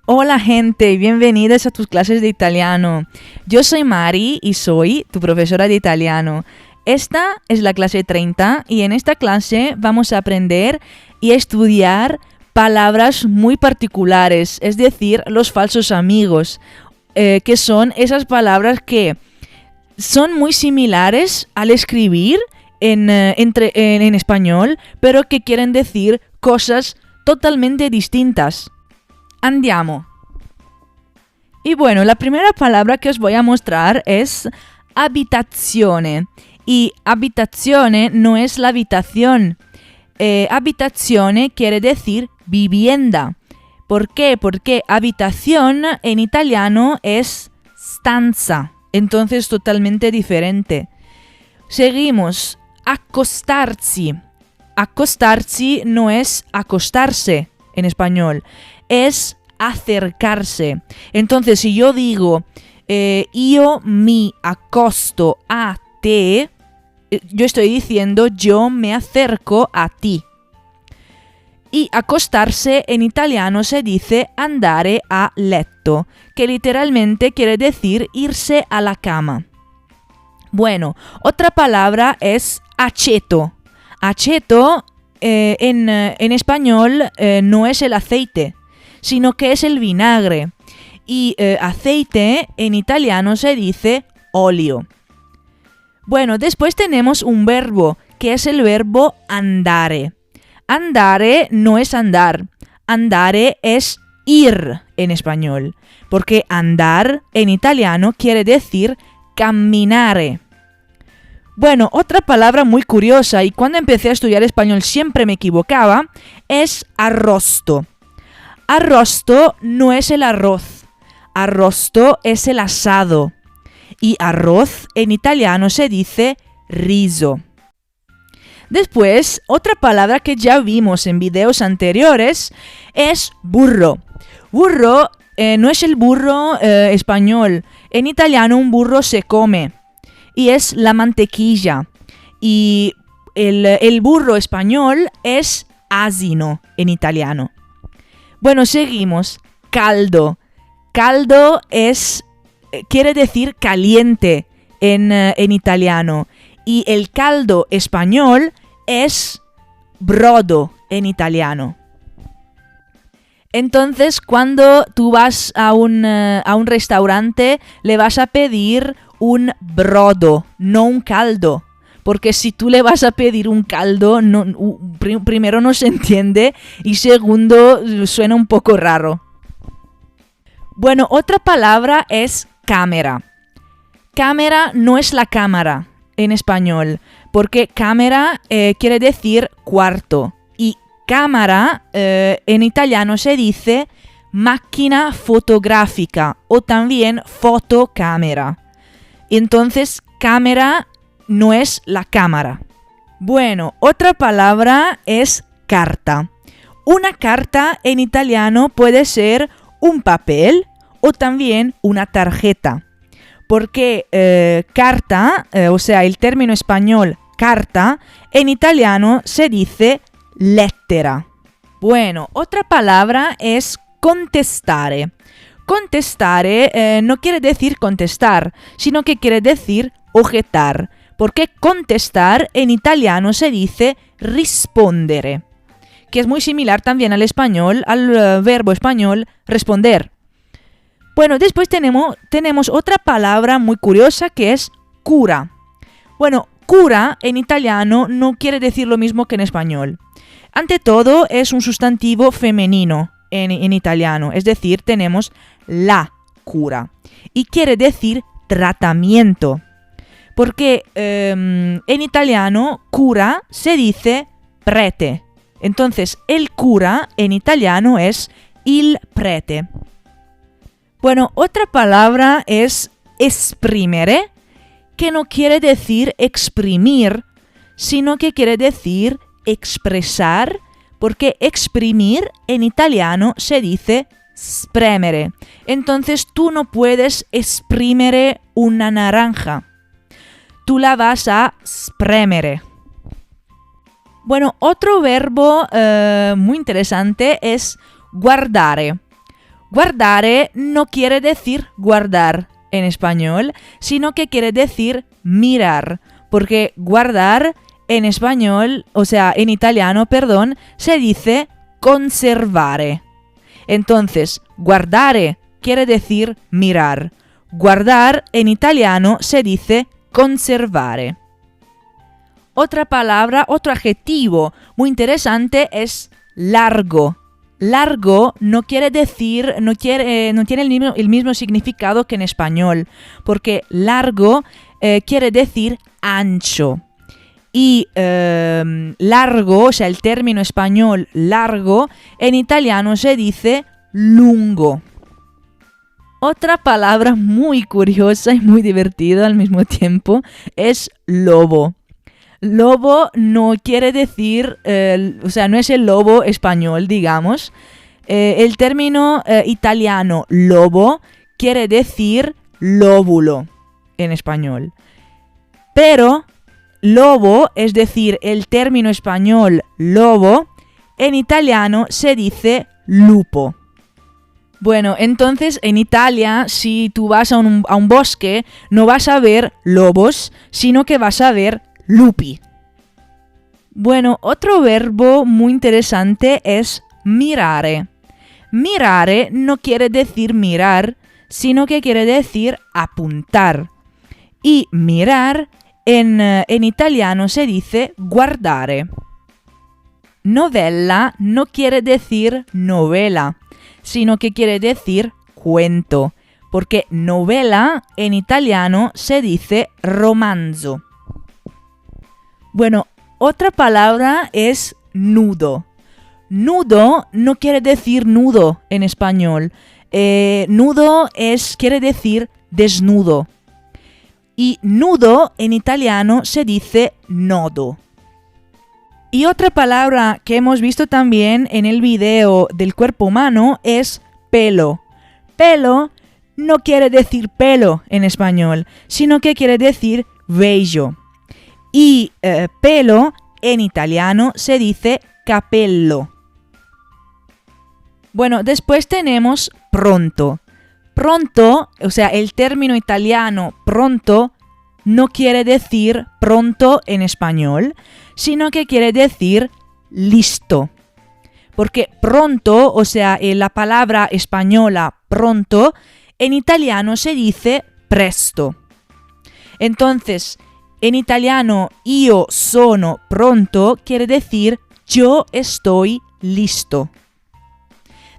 Hola gente, bienvenidos a tus clases de italiano. Yo soy Mari y soy tu profesora de italiano. Esta es la clase 30 y en esta clase vamos a aprender y estudiar palabras muy particulares, es decir, los falsos amigos, que son esas palabras que son muy similares al escribir en español, pero que quieren decir cosas totalmente distintas. Andiamo. Y bueno, la primera palabra que os voy a mostrar es abitazione. Y abitazione no es la habitación. Abitazione quiere decir vivienda. ¿Por qué? Porque habitación en italiano es stanza. Entonces totalmente diferente. Seguimos. Accostarsi. Accostarsi no es acostarse en español. Es acercarse. Entonces, si yo digo io mi accosto a te, yo estoy diciendo yo me acerco a ti. Y acostarse en italiano se dice andare a letto, que literalmente quiere decir irse a la cama. Bueno, otra palabra es aceto. Aceto en español no es el aceite, sino que es el vinagre. Y aceite en italiano se dice olio. Bueno, después tenemos un verbo, que es el verbo andare. Andare no es andar. Andare es ir en español. Porque andar en italiano quiere decir camminare. Bueno, otra palabra muy curiosa y cuando empecé a estudiar español siempre me equivocaba, es arrosto. Arrosto no es el arroz, arrosto es el asado y arroz en italiano se dice riso. Después, otra palabra que ya vimos en videos anteriores es burro. Burro no es el burro español, en italiano un burro se come y es la mantequilla y el burro español es asino en italiano. Bueno, seguimos. Caldo. Caldo quiere decir caliente en italiano. Y el caldo español es brodo en italiano. Entonces, cuando tú vas a un restaurante, le vas a pedir un brodo, no un caldo. Porque si tú le vas a pedir un caldo, primero no se entiende y segundo suena un poco raro. Bueno, otra palabra es cámara. Cámara no es la cámara en español, porque cámara quiere decir cuarto y cámara en italiano se dice máquina fotográfica o también fotocámara. Entonces, cámara no es la cámara. Bueno, otra palabra es carta. Una carta en italiano puede ser un papel o también una tarjeta. Porque carta, o sea, el término español carta, en italiano se dice lettera. Bueno, otra palabra es contestare. Contestare no quiere decir contestar, sino que quiere decir objetar. Porque contestar en italiano se dice rispondere, que es muy similar también al español, al verbo español responder. Bueno, después tenemos otra palabra muy curiosa que es cura. Bueno, cura en italiano no quiere decir lo mismo que en español. Ante todo es un sustantivo femenino en italiano, es decir, tenemos la cura y quiere decir tratamiento. Porque en italiano cura se dice prete. Entonces el cura en italiano es il prete. Bueno, otra palabra es exprimere, que no quiere decir exprimir, sino que quiere decir expresar, porque exprimir en italiano se dice spremere. Entonces tú no puedes exprimere una naranja. Tú la vas a spremere. Bueno, otro verbo muy interesante es guardare. Guardare no quiere decir guardar en español, sino que quiere decir mirar, porque guardar en español, o sea, en italiano, perdón, se dice conservare. Entonces, guardare quiere decir mirar. Guardar en italiano se dice conservare. Otra palabra, otro adjetivo muy interesante es largo. Largo no quiere decir, no tiene el mismo significado que en español, porque largo quiere decir ancho. Y largo, o sea, el término español largo, en italiano se dice lungo. Otra palabra muy curiosa y muy divertida al mismo tiempo es lobo. Lobo no quiere decir, o sea, no es el lobo español, digamos. El término italiano lobo quiere decir lóbulo en español. Pero lobo, es decir, el término español lobo, en italiano se dice lupo. Bueno, entonces en Italia, si tú vas a un bosque, no vas a ver lobos, sino que vas a ver lupi. Bueno, otro verbo muy interesante es mirare. Mirare no quiere decir mirar, sino que quiere decir apuntar. Y mirar en italiano se dice guardare. Novella no quiere decir novela, sino que quiere decir cuento, porque novela en italiano se dice romanzo. Bueno, otra palabra es nudo. Nudo no quiere decir nudo en español. Nudo quiere decir desnudo. Y nudo en italiano se dice nodo. Y otra palabra que hemos visto también en el video del cuerpo humano es pelo. Pelo no quiere decir pelo en español, sino que quiere decir vello. Y pelo en italiano se dice capello. Bueno, después tenemos pronto. Pronto, o sea, el término italiano pronto no quiere decir pronto en español, sino que quiere decir listo. Porque pronto, o sea, la palabra española pronto, en italiano se dice presto. Entonces, en italiano io sono pronto quiere decir yo estoy listo.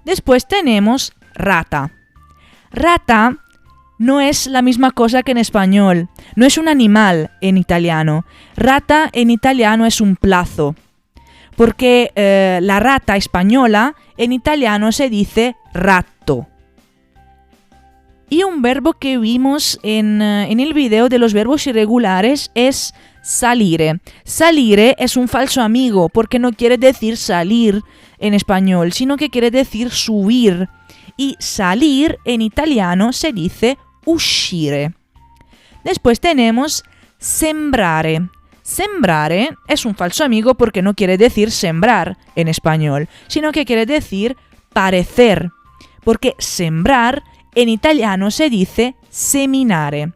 Después tenemos rata. Rata no es la misma cosa que en español. No es un animal en italiano. Rata en italiano es un plazo. Porque la rata española en italiano se dice ratto. Y un verbo que vimos en el video de los verbos irregulares es salire. Salire es un falso amigo porque no quiere decir salir en español, sino que quiere decir subir. Y salir en italiano se dice uscire. Después tenemos sembrare. Sembrare es un falso amigo porque no quiere decir sembrar en español, sino que quiere decir parecer. Porque sembrar en italiano se dice seminare.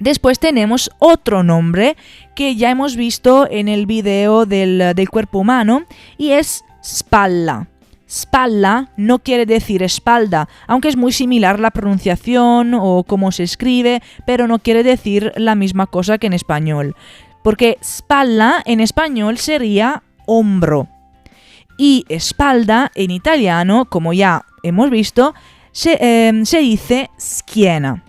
Después tenemos otro nombre que ya hemos visto en el video del cuerpo humano y es spalla. Spalla no quiere decir espalda, aunque es muy similar la pronunciación o cómo se escribe, pero no quiere decir la misma cosa que en español. Porque spalla en español sería hombro. Y espalda en italiano, como ya hemos visto, se dice schiena.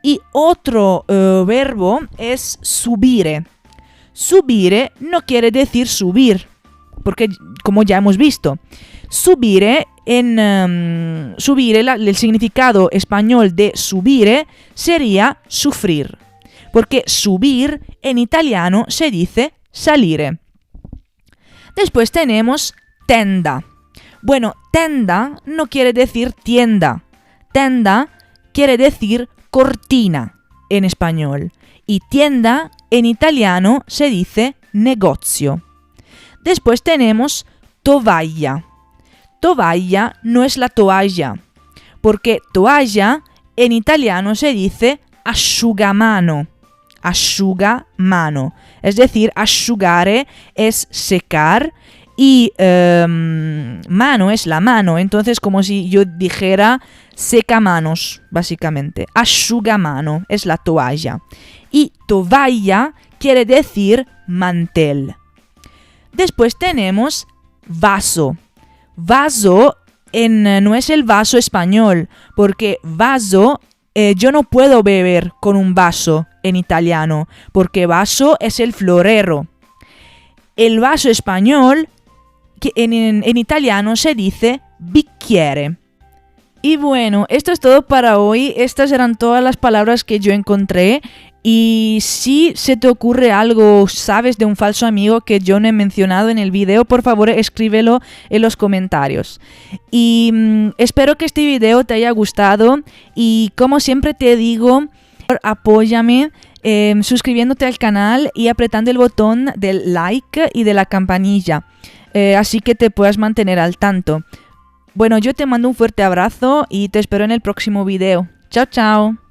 Y otro verbo es subire. Subire no quiere decir subir, porque como ya hemos visto, subire el significado español de subire sería sufrir, porque subir en italiano se dice salire. Después tenemos tenda. Bueno, tenda no quiere decir tienda. Tenda quiere decir cortina en español. Y tienda en italiano se dice negozio. Después tenemos tovaglia. Tovalla no es la toalla, porque toalla en italiano se dice asciugamano. Asciugamano. Es decir, asciugare es secar y mano es la mano. Entonces, como si yo dijera secamanos, básicamente. Asciugamano es la toalla. Y tovalla quiere decir mantel. Después tenemos vaso. Vaso no es el vaso español, porque vaso yo no puedo beber con un vaso en italiano, porque vaso es el florero. El vaso español, que en italiano se dice bicchiere. Y bueno, esto es todo para hoy. Estas eran todas las palabras que yo encontré. Y si se te ocurre algo, sabes de un falso amigo que yo no he mencionado en el video, por favor escríbelo en los comentarios. Y espero que este video te haya gustado. Y como siempre te digo, apóyame suscribiéndote al canal y apretando el botón del like y de la campanilla. Así que te puedas mantener al tanto. Bueno, yo te mando un fuerte abrazo y te espero en el próximo video. Chao, chao.